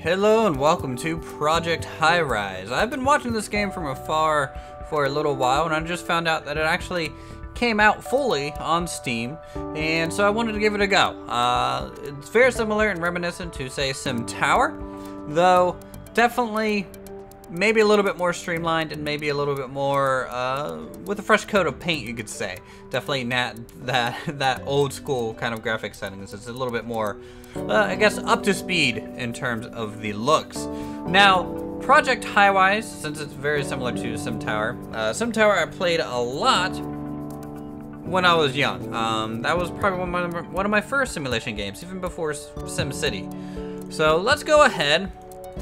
Hello and welcome to Project Highrise. I've been watching this game from afar for a little while and I just found out that it actually came out fully on Steam, and so I wanted to give it a go. It's very similar and reminiscent to, say, Sim Tower, though definitely maybe a little bit more streamlined and maybe a little bit more with a fresh coat of paint, you could say. Definitely not that old school kind of graphic settings. It's a little bit more, I guess, up to speed in terms of the looks. Now, Project Highrise, since it's very similar to Sim Tower I played a lot when I was young. That was probably one of my first simulation games, even before Sim City. So let's go ahead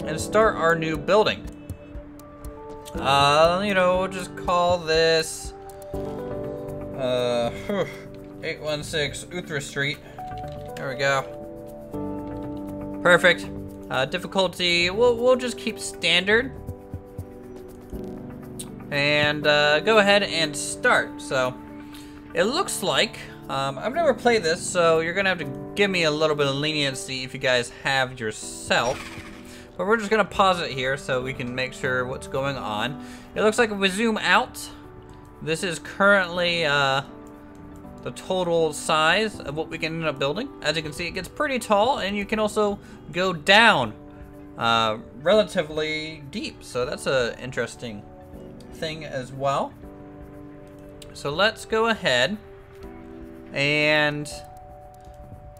and start our new building. We'll just call this 816 Uthris Street. There we go. Perfect. Difficulty, we'll just keep standard. And go ahead and start. So it looks like, I've never played this, so you're gonna have to give me a little bit of leniency if you guys have yourself. But we're just gonna pause it here so we can make sure what's going on. It looks like if we zoom out, this is currently the total size of what we can end up building. As you can see, it gets pretty tall, and you can also go down relatively deep. So that's an interesting thing as well. So let's go ahead and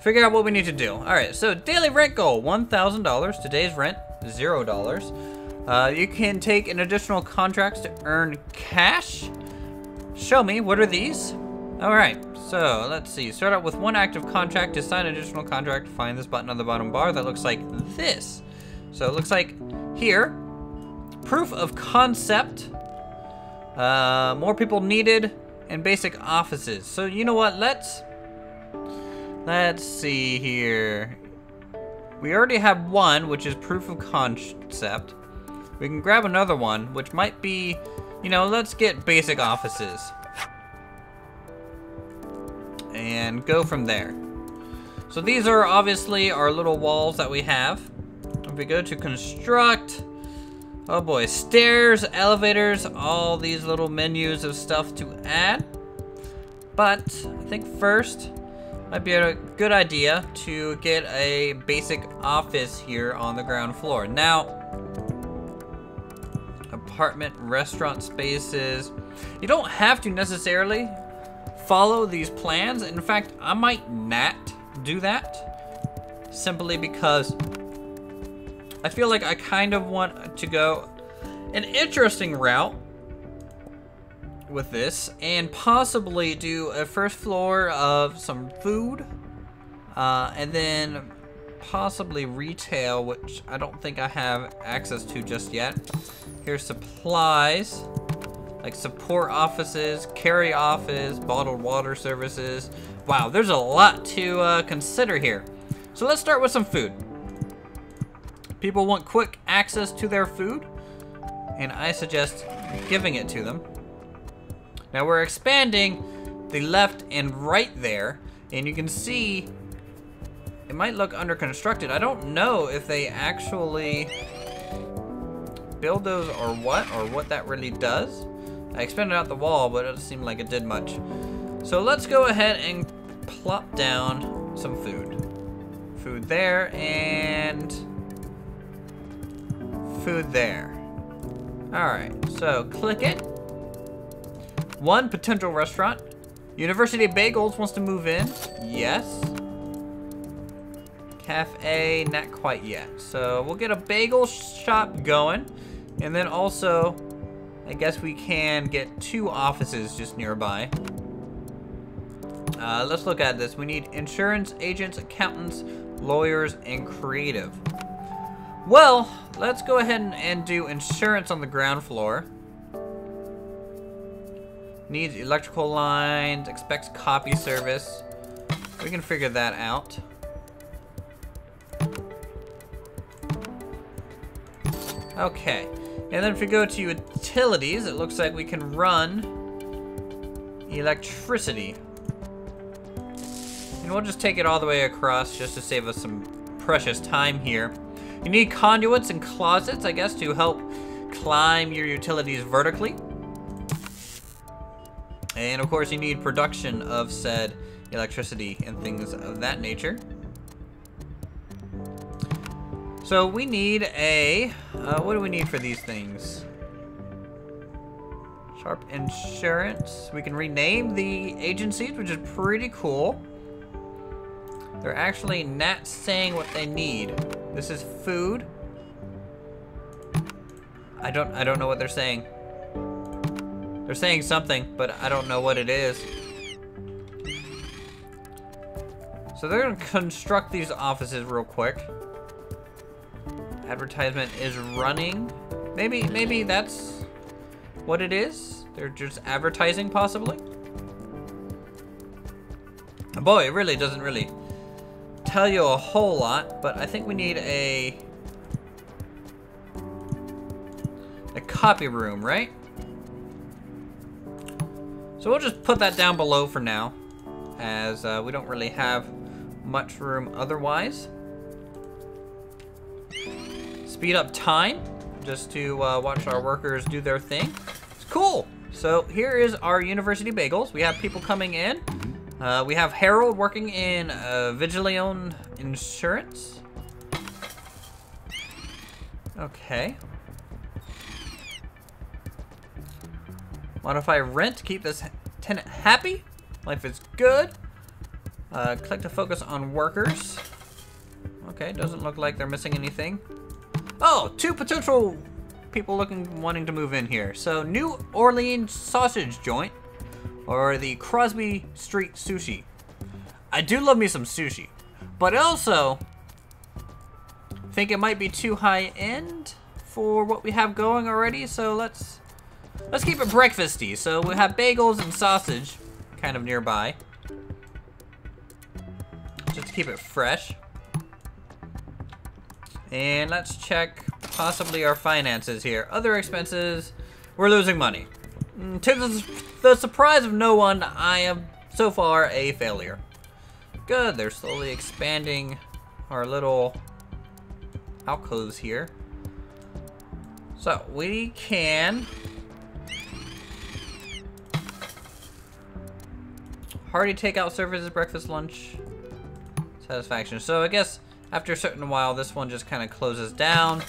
figure out what we need to do. All right, so daily rent goal, $1,000. Today's rent, $0. You can take an additional contracts to earn cash. Show me, what are these? All right, so let's see. Start out with one active contract. To sign an additional contract, find this button on the bottom bar that looks like this. So it looks like here, proof of concept, more people needed, and basic offices. So you know what, let's see here. We already have one, which is proof of concept. We can grab another one, which might be, let's get basic offices. And go from there. So these are obviously our little walls that we have. If we go to construct, oh boy, stairs, elevators, all these little menus of stuff to add. But I think first, might be a good idea to get a basic office here on the ground floor. Now, apartment, restaurant spaces. You don't have to necessarily follow these plans. In fact, I might not do that simply because I feel like I kind of want to go an interesting route with this and possibly do a first floor of some food and then possibly retail, which I don't think I have access to just yet. Here's supplies, like support offices, carry office, bottled water services. Wow, there's a lot to consider here. So let's start with some food. People want quick access to their food, and I suggest giving it to them. Now we're expanding the left and right there, and you can see it might look under constructed. I don't know if they actually build those or what that really does. I expanded out the wall, but it doesn't seem like it did much. So let's go ahead and plop down some food. Food there and food there. All right, so click it. One potential restaurant. University Bagels wants to move in. Yes. Cafe, not quite yet. So we'll get a bagel shop going. And then also, I guess we can get 2 offices just nearby. Let's look at this. We need insurance agents, accountants, lawyers, and creative. Well, let's go ahead and do insurance on the ground floor. Needs electrical lines, expects copy service. We can figure that out. Okay, and then if we go to utilities, it looks like we can run electricity. And we'll just take it all the way across just to save us some precious time here. You need conduits and closets, I guess, to help climb your utilities vertically. And of course, you need production of said electricity and things of that nature. So we need a, what do we need for these things? Sharp insurance. We can rename the agencies, which is pretty cool. They're actually not saying what they need. This is food. I don't know what they're saying. They're saying something, but I don't know what it is. So they're gonna construct these offices real quick. Advertisement is running. Maybe that's what it is. They're just advertising, possibly. Boy, it really doesn't really tell you a whole lot, but I think we need a copy room, right? So we'll just put that down below for now, as we don't really have much room otherwise. Speed up time, just to watch our workers do their thing. It's cool. So here is our University Bagels. We have people coming in. We have Harold working in Vigilion Insurance. Okay. Modify rent to keep this tenant happy. Life is good. Click to focus on workers. Okay, doesn't look like they're missing anything. Oh, 2 potential people wanting to move in here. So, New Orleans sausage joint, or the Crosby Street sushi. I do love me some sushi, but also think it might be too high end for what we have going already. So let's keep it breakfasty. So we have bagels and sausage kind of nearby, just to keep it fresh. And let's check possibly our finances here. Other expenses, we're losing money. To the surprise of no one, I am so far a failure. Good, they're slowly expanding our little alcoves here. So we can hearty takeout services, breakfast, lunch, satisfaction. So I guess after a certain while, this one just kind of closes down.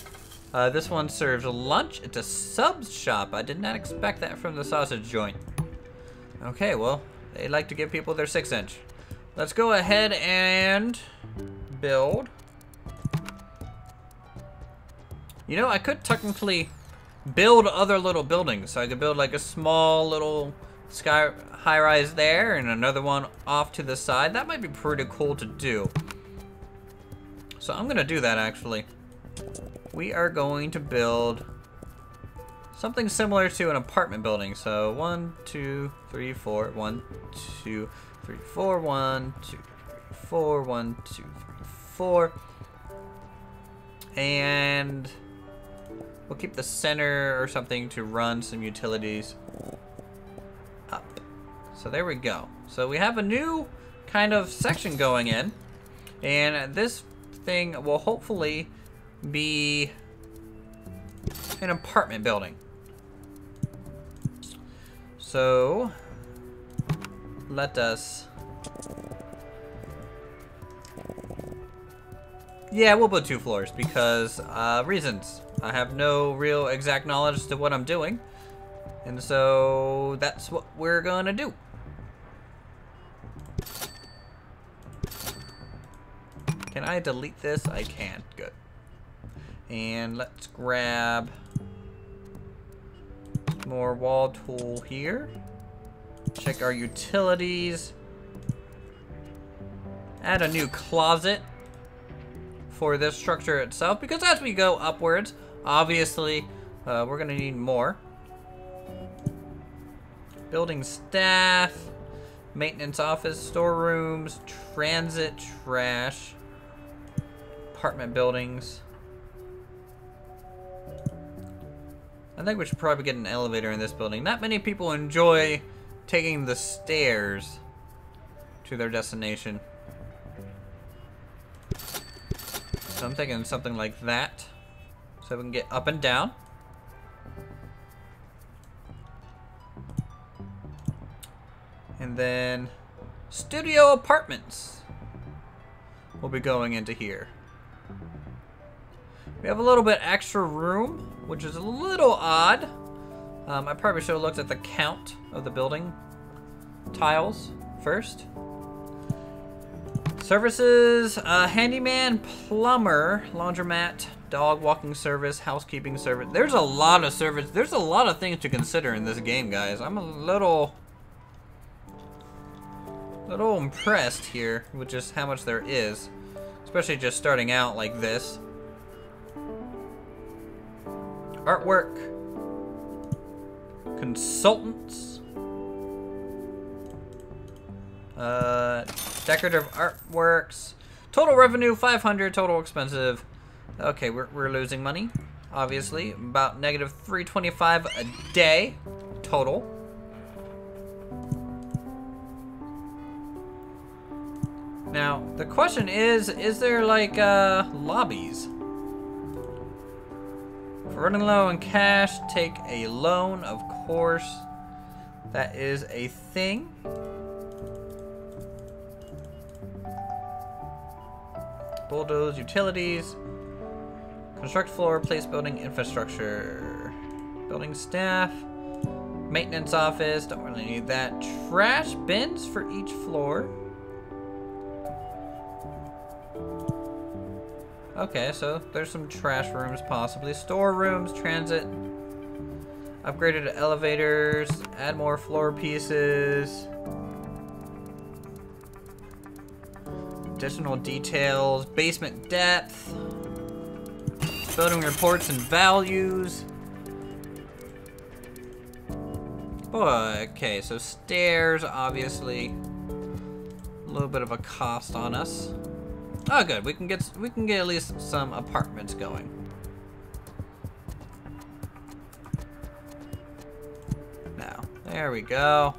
This one serves lunch. It's a subs shop. I did not expect that from the sausage joint. Okay, well, they like to give people their 6-inch. Let's go ahead and build. You know, I could technically build other little buildings. So I could build like a small little high-rise there and another one off to the side. That might be pretty cool to do. So I'm gonna do that actually. We are going to build something similar to an apartment building. So 1, 2, 3, 4, 1, 2, 3, 4, 1, 2, 3, 4, 1, 2, 3, 4. And we'll keep the center or something to run some utilities up. So there we go. So we have a new kind of section going in, and this thing will hopefully be an apartment building. So let us, yeah, we'll put 2 floors because reasons. I have no real exact knowledge to what I'm doing, and so that's what we're gonna do. Can I delete this? I can. Good. And let's grab more wall tool here. Check our utilities. Add a new closet for this structure itself, because as we go upwards, obviously, we're gonna need more. Building staff, maintenance office, storerooms, transit, trash, apartment buildings. I think we should probably get an elevator in this building. Not many people enjoy taking the stairs to their destination. So I'm thinking something like that. So we can get up and down. And then studio apartments will be going into here. We have a little bit extra room, which is a little odd. I probably should have looked at the count of the building tiles first. Services, handyman, plumber, laundromat, dog walking service, housekeeping service. There's a lot of service. There's a lot of things to consider in this game, guys. I'm a little impressed here with just how much there is, especially just starting out like this. Artwork, consultants, decorative artworks, total revenue 500, total expensive. Okay, we're losing money, obviously, about negative 325 a day total. Now the question is there like lobbies? If we're running low on cash, take a loan, of course. That is a thing. Bulldoze, utilities. Construct floor, place building infrastructure. Building staff. Maintenance office, don't really need that. Trash bins for each floor. Okay, so there's some trash rooms possibly. Storerooms, transit. Upgraded elevators, add more floor pieces. Additional details, basement depth. Building reports and values. Boy, okay, so stairs, obviously. A little bit of a cost on us. Oh, good. We can get at least some apartments going. Now, there we go.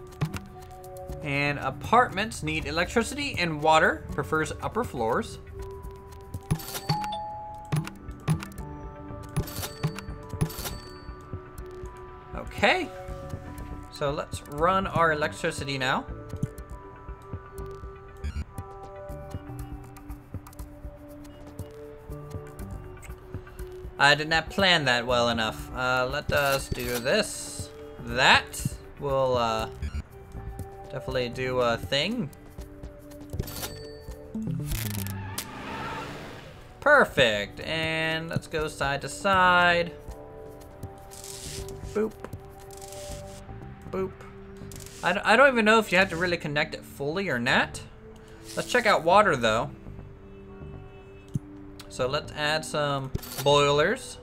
And apartments need electricity and water. Prefers upper floors. Okay. So let's run our electricity now. I did not plan that well enough. Let us do this. That will definitely do a thing. Perfect. And let's go side to side. Boop. Boop. I don't even know if you have to really connect it fully or not. Let's check out water though. So let's add some boilers,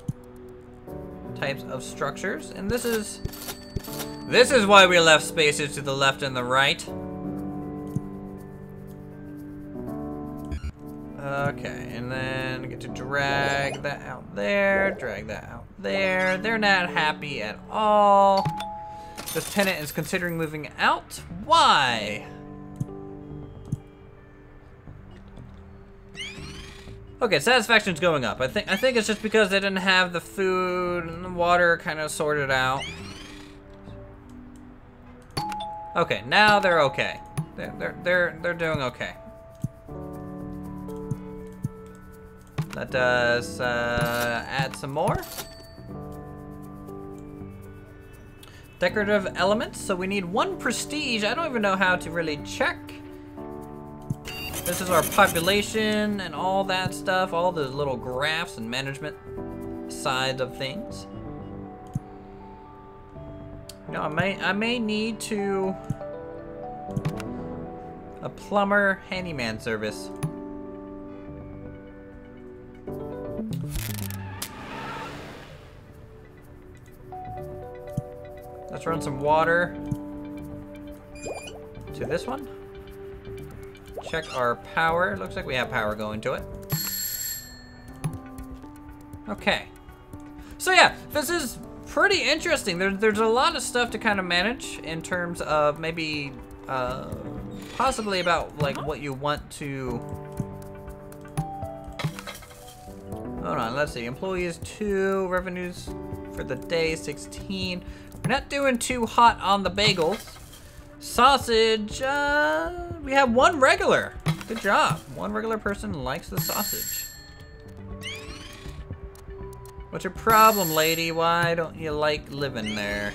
types of structures, and this is why we left spaces to the left and the right. Okay, and then get to drag that out there, drag that out there. They're not happy at all. This tenant is considering moving out. Why? Okay, satisfaction's going up. I think it's just because they didn't have the food and the water kind of sorted out. Okay, now they're okay. They're doing okay. Let us add some more. Decorative elements. So we need 1 prestige. I don't even know how to really check. This is our population and all that stuff, all the little graphs and management side of things. You know, I may need to a plumber handyman service. Let's run some water to this one. Check our power. Looks like we have power going to it. Okay. So yeah, this is pretty interesting. There's a lot of stuff to kind of manage in terms of maybe possibly about like what you want to Hold on, let's see. Employees 2, revenues for the day 16. We're not doing too hot on the bagels. Sausage, we have 1 regular. Good job. 1 regular person likes the sausage. What's your problem, lady? Why don't you like living there?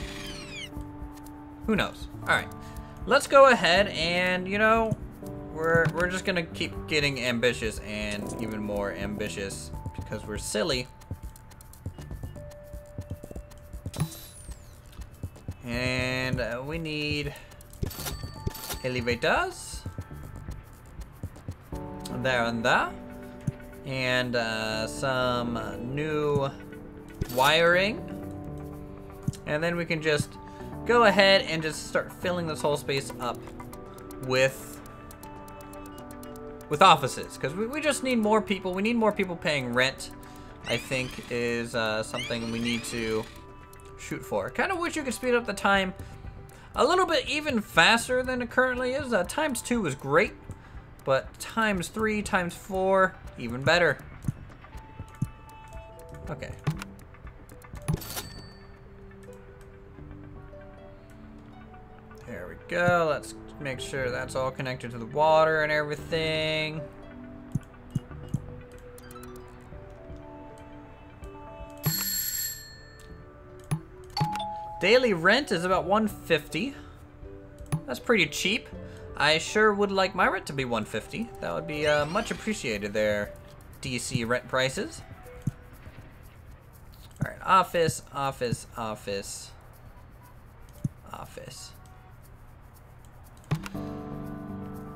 Who knows? All right, let's go ahead and, you know, we're just gonna keep getting ambitious and even more ambitious because we're silly. And we need elevators. There and there. And some new wiring. And then we can just go ahead and just start filling this whole space up with offices, because we just need more people. We need more people paying rent, I think, is something we need to shoot for. Kind of wish you could speed up the time a little bit even faster than it currently is. ×2 is great, but ×3, ×4, even better. Okay. There we go. Let's make sure that's all connected to the water and everything. Daily rent is about $150. That's pretty cheap. I sure would like my rent to be $150. That would be much appreciated there, DC rent prices. All right, office, office, office, office.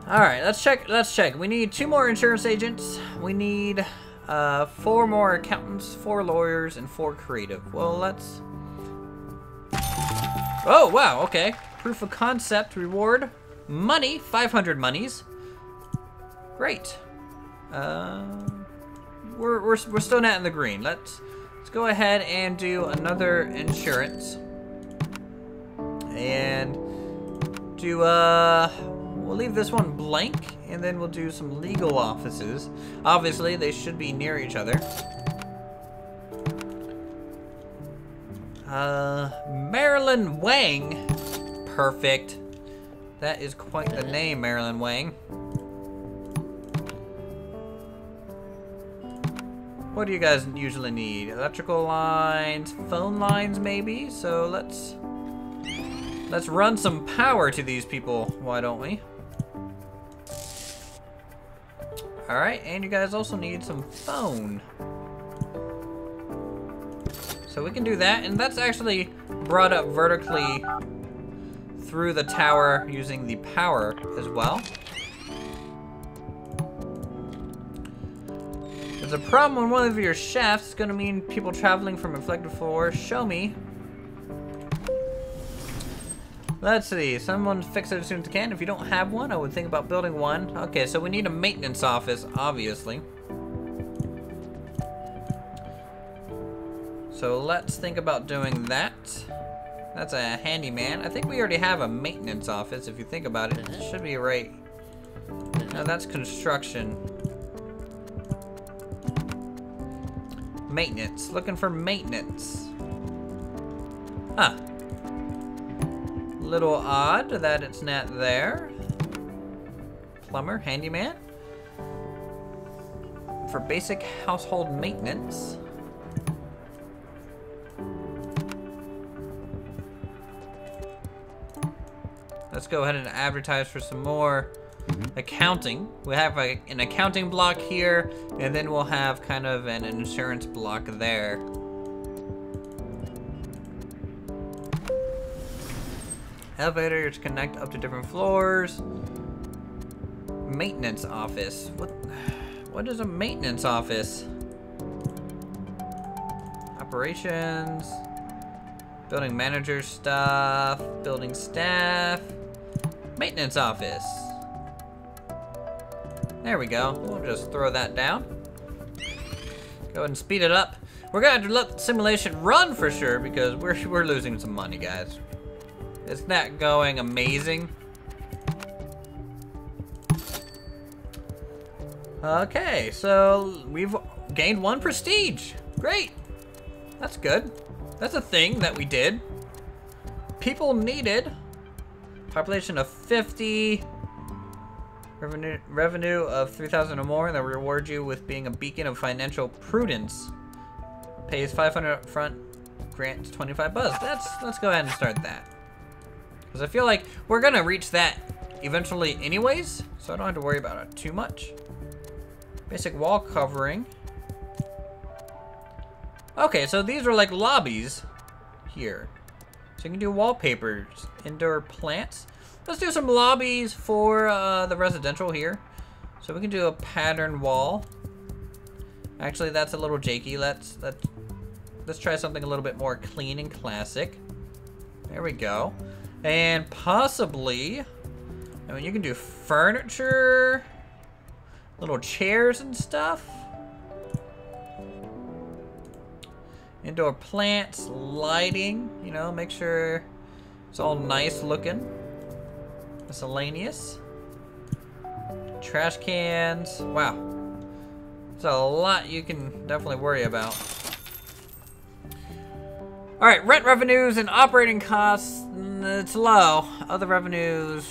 All right, let's check. We need 2 more insurance agents. We need 4 more accountants, 4 lawyers, and 4 creative. Well, let's... Oh, wow, okay. Proof of concept, reward, money, 500 monies. Great. We're still not in the green. Let's go ahead and do another insurance. And do, we'll leave this one blank, and then we'll do some legal offices. Obviously, they should be near each other. Marilyn Wang. Perfect. That is quite the name, Marilyn Wang. What do you guys usually need? Electrical lines, phone lines maybe? So let's run some power to these people, why don't we? All right, and you guys also need some phone. So we can do that, and that's actually brought up vertically through the tower using the power as well. There's a problem when one of your shafts is gonna mean people traveling from inflected floor. Show me. Let's see, someone fix it as soon as they can. If you don't have one, I would think about building one. Okay, so we need a maintenance office, obviously. So let's think about doing that. That's a handyman. I think we already have a maintenance office, if you think about it. It should be right. No, that's construction. Maintenance. Looking for maintenance. Huh. Little odd that it's not there. Plumber, handyman. For basic household maintenance. Let's go ahead and advertise for some more accounting. We have an accounting block here, and then we'll have kind of an insurance block there. Elevators connect up to different floors. Maintenance office. What is a maintenance office? Operations. Building manager stuff. Building staff. Maintenance office. There we go. We'll just throw that down. Go ahead and speed it up. We're gonna have to let the simulation run for sure because we're losing some money, guys. It's not going amazing. Okay, so we've gained 1 prestige. Great. That's good. That's a thing that we did. People needed. Population of 50. Revenue of 3,000 or more, and they'll reward you with being a beacon of financial prudence. Pays 500 up front, grants 25 buzz. Let's go ahead and start that. Because I feel like we're gonna reach that eventually anyways, so I don't have to worry about it too much. Basic wall covering. Okay, so these are like lobbies here. So you can do wallpapers, indoor plants. Let's do some lobbies for the residential here. So we can do a pattern wall. Actually, that's a little janky. Let's try something a little bit more clean and classic. There we go. And possibly, I mean, you can do furniture, little chairs and stuff. Indoor plants, lighting, you know, make sure it's all nice looking. Miscellaneous. Trash cans. Wow. There's a lot you can definitely worry about. Alright, rent revenues and operating costs, it's low. Other revenues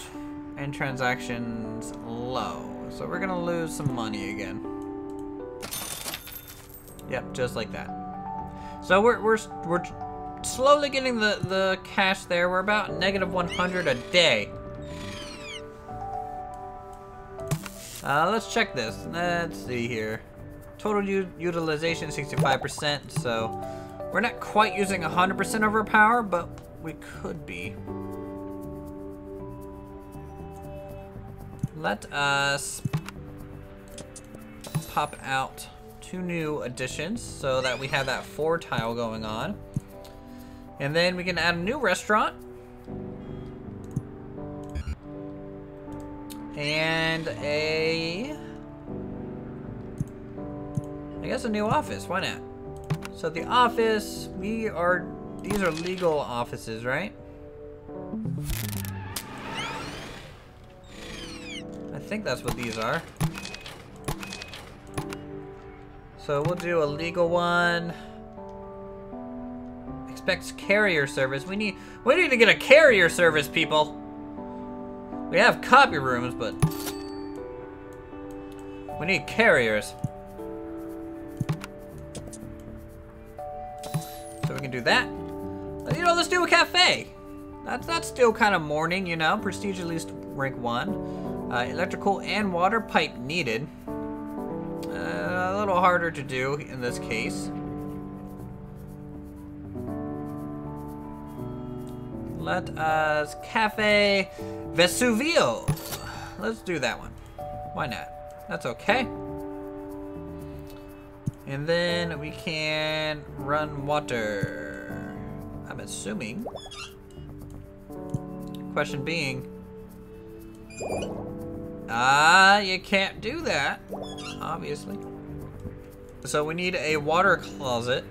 and transactions, low. So we're gonna lose some money again. Yep, just like that. So we're slowly getting the cash there. We're about -100 a day. Let's check this. Let's see here. Total utilization 65%, so we're not quite using 100% of our power, but we could be. Let us pop out 2 new additions so that we have that 4 tile going on. And then we can add a new restaurant. And I guess a new office, why not? So the office, these are legal offices, right? I think that's what these are. So we'll do a legal one. Expects carrier service. We need to get a carrier service, people. We have copy rooms, but we need carriers. So we can do that. You know, let's do a cafe. That's still kind of morning, you know. Prestige at least rank 1. Electrical and water pipe needed. A little harder to do in this case. Let us Cafe Vesuvio. Let's do that one. Why not? That's okay. And then we can run water. I'm assuming. Question being, you can't do that, obviously. So we need a water closet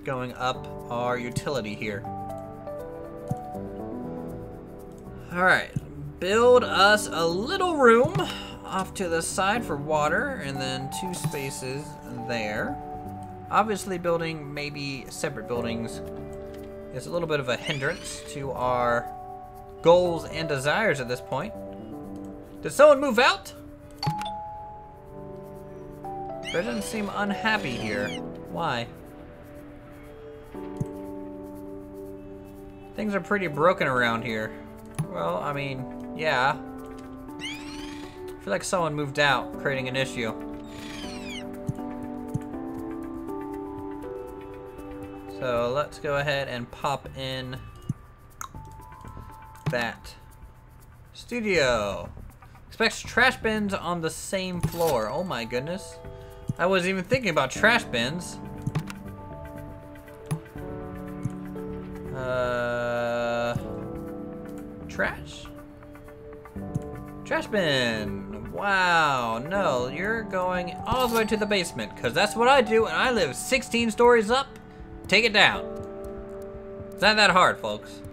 going up our utility here. All right, build us a little room off to the side for water, and then 2 spaces there. Obviously, building maybe separate buildings is a little bit of a hindrance to our goals and desires at this point. Did someone move out? Doesn't seem unhappy here. Why? Things are pretty broken around here. Well, I mean, yeah. I feel like someone moved out, creating an issue. So let's go ahead and pop in that studio. Expects trash bins on the same floor. Oh my goodness. I wasn't even thinking about trash bins. Trash? Trash bin. Wow, no, you're going all the way to the basement, because that's what I do, and I live 16 stories up. Take it down. It's not that hard, folks.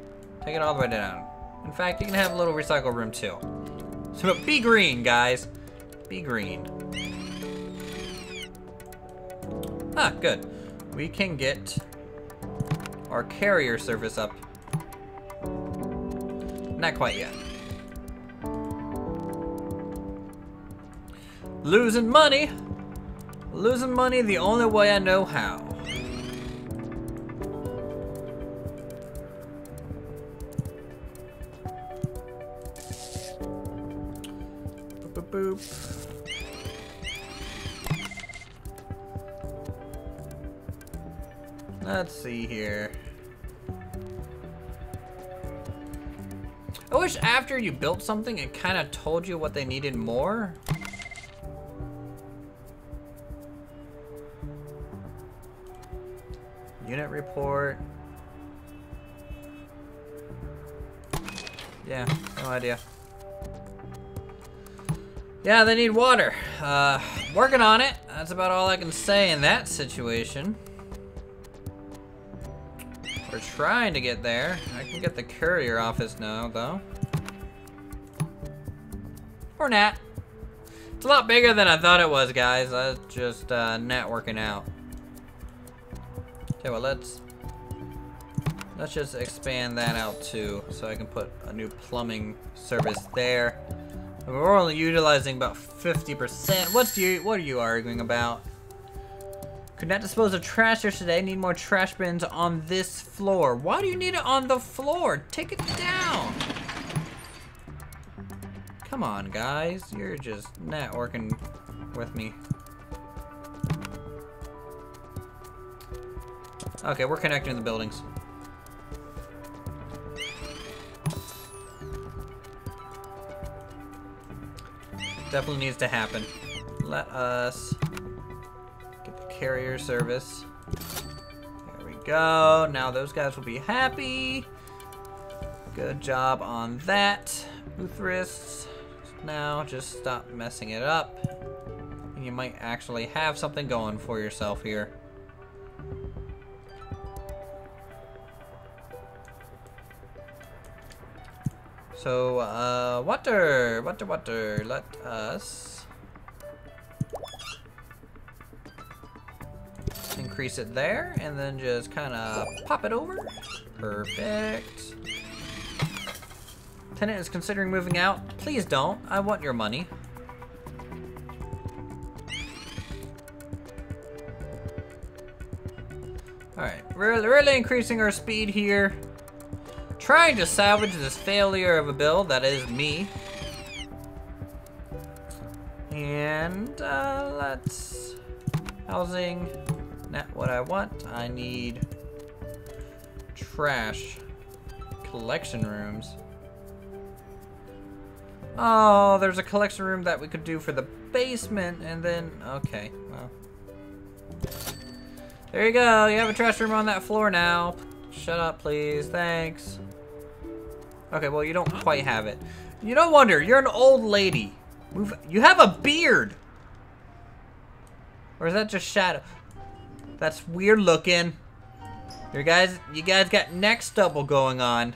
Take it all the way down. In fact, you can have a little recycle room too. So be green, guys. Be green. Ah, good. We can get our carrier service up. Not quite yet. Losing money. Losing money the only way I know how. Boop, boop, boop. Let's see here. I wish after you built something, it kind of told you what they needed more. Unit report. Yeah, no idea. Yeah, they need water. Working on it. That's about all I can say in that situation. We're trying to get there. I can get the courier office now, though. Or Nat. It's a lot bigger than I thought it was, guys. That's just Nat working out. Okay, well, let's just expand that out too, so I can put a new plumbing service there. And we're only utilizing about 50%. What are you arguing about? Could not dispose of trash yesterday. Need more trash bins on this floor. Why do you need it on the floor? Take it down. Come on, guys. You're just not working with me. Okay, we're connecting the buildings. Definitely needs to happen. Let us get the carrier service. There we go. Now those guys will be happy. Good job on that, Uthris. Now just stop messing it up. And you might actually have something going for yourself here. So, water. Let us increase it there, and then just kind of pop it over. Perfect. Tenant is considering moving out. Please don't. I want your money. Alright, really increasing our speed here. Trying to salvage this failure of a build, that is me. And let's housing, not what I want. I need trash collection rooms. Oh, there's a collection room that we could do for the basement, and then okay, well, there you go. You have a trash room on that floor now. Shut up, please. Thanks. Okay, well, you don't quite have it. You no wonder. You're an old lady. You have a beard. Or is that just shadow? That's weird looking. You guys got neck stubble going on.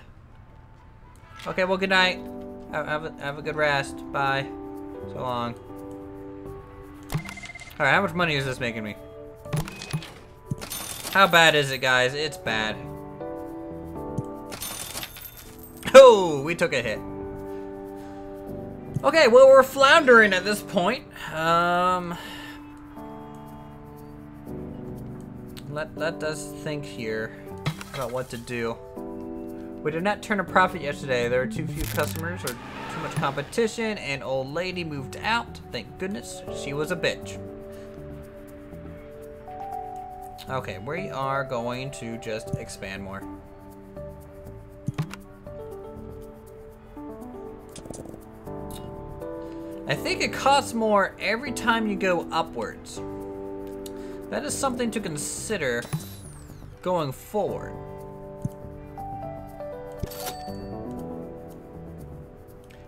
Okay, well, good night. Have a good rest. Bye. So long. All right, how much money is this making me? How bad is it, guys? It's bad. Oh, we took a hit. Okay, well, we're floundering at this point. Let us think here about what to do. We did not turn a profit yesterday. There were too few customers or too much competition, and old lady moved out. Thank goodness she was a bitch. Okay, we are going to just expand more. I think it costs more every time you go upwards. That is something to consider going forward.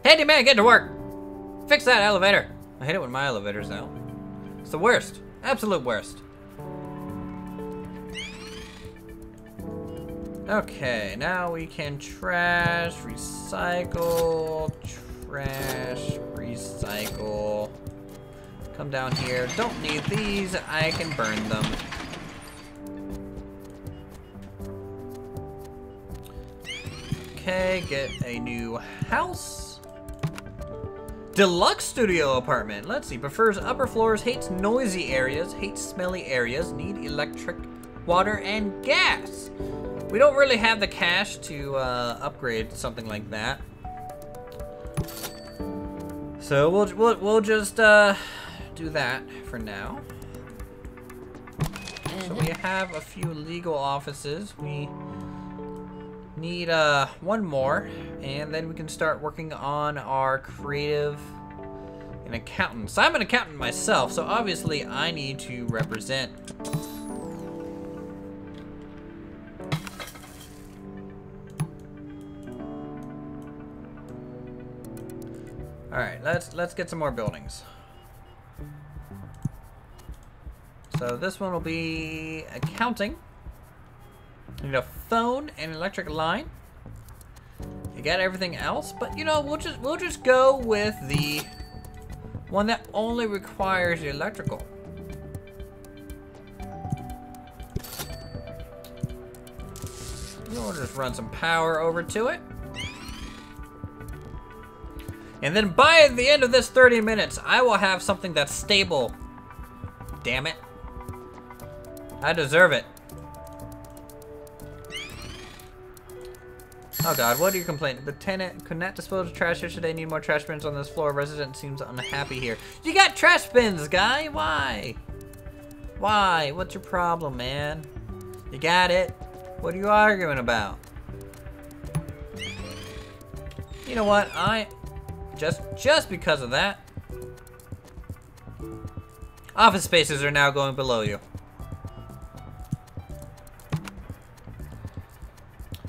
Handy man, get to work! Fix that elevator! I hate it when my elevator's out. It's the worst. Absolute worst. Okay, now we can trash, recycle, trash, recycle. Come down here. Don't need these. I can burn them. Okay, get a new house. Deluxe studio apartment. Let's see. Prefers upper floors, hates noisy areas, hates smelly areas, need electric, water, and gas. We don't really have the cash to upgrade something like that. So we'll just do that for now. So we have a few legal offices. We need one more, and then we can start working on our creative and accountant. So I'm an accountant myself, so obviously I need to represent. All right, let's get some more buildings. So this one will be accounting. You need a phone and electric line. You got everything else, but you know, we'll just go with the one that only requires the electrical. We'll just run some power over to it. And then by the end of this 30 minutes, I will have something that's stable. Damn it. I deserve it. Oh God, what are you complaining? The tenant could not dispose of trash yesterday. Need more trash bins on this floor. Resident seems unhappy here. You got trash bins, guy. Why? Why? What's your problem, man? You got it. What are you arguing about? You know what? Just because of that, office spaces are now going below you.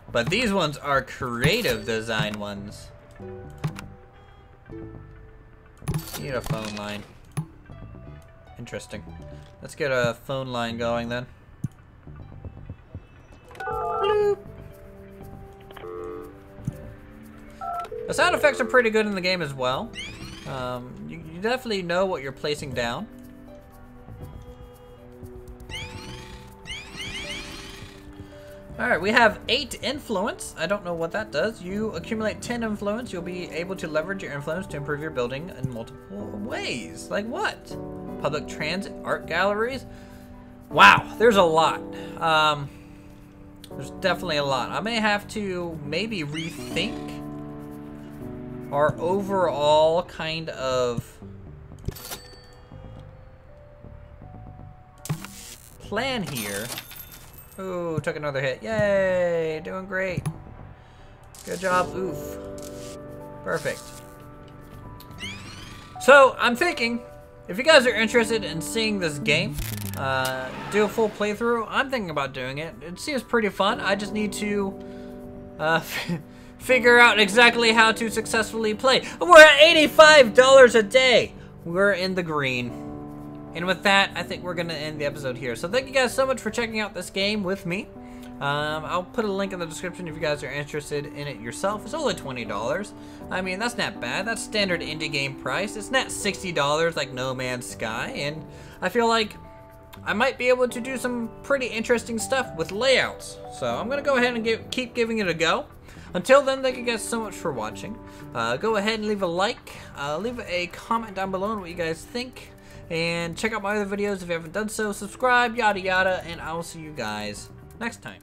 But these ones are creative design ones. Need a phone line. Interesting. Let's get a phone line going then. Bloop. The sound effects are pretty good in the game as well. You definitely know what you're placing down. Alright, we have 8 influence. I don't know what that does. You accumulate 10 influence. You'll be able to leverage your influence to improve your building in multiple ways. Like what? Public transit, art galleries. Wow, there's a lot. There's definitely a lot. I may have to maybe rethink our overall kind of plan here. Ooh, took another hit. Yay, doing great. Good job, oof. Perfect. So, I'm thinking, if you guys are interested in seeing this game, do a full playthrough, I'm thinking about doing it. It seems pretty fun. I just need to figure out exactly how to successfully play. We're at $85 a day. We're in the green. And with that, I think we're going to end the episode here. So thank you guys so much for checking out this game with me. I'll put a link in the description if you guys are interested in it yourself. It's only $20. I mean, that's not bad. That's standard indie game price. It's not $60 like No Man's Sky. And I feel like I might be able to do some pretty interesting stuff with layouts. So I'm going to go ahead and keep giving it a go. Until then, thank you guys so much for watching. Go ahead and leave a like. Leave a comment down below on what you guys think. And check out my other videos if you haven't done so. Subscribe, yada yada, and I will see you guys next time.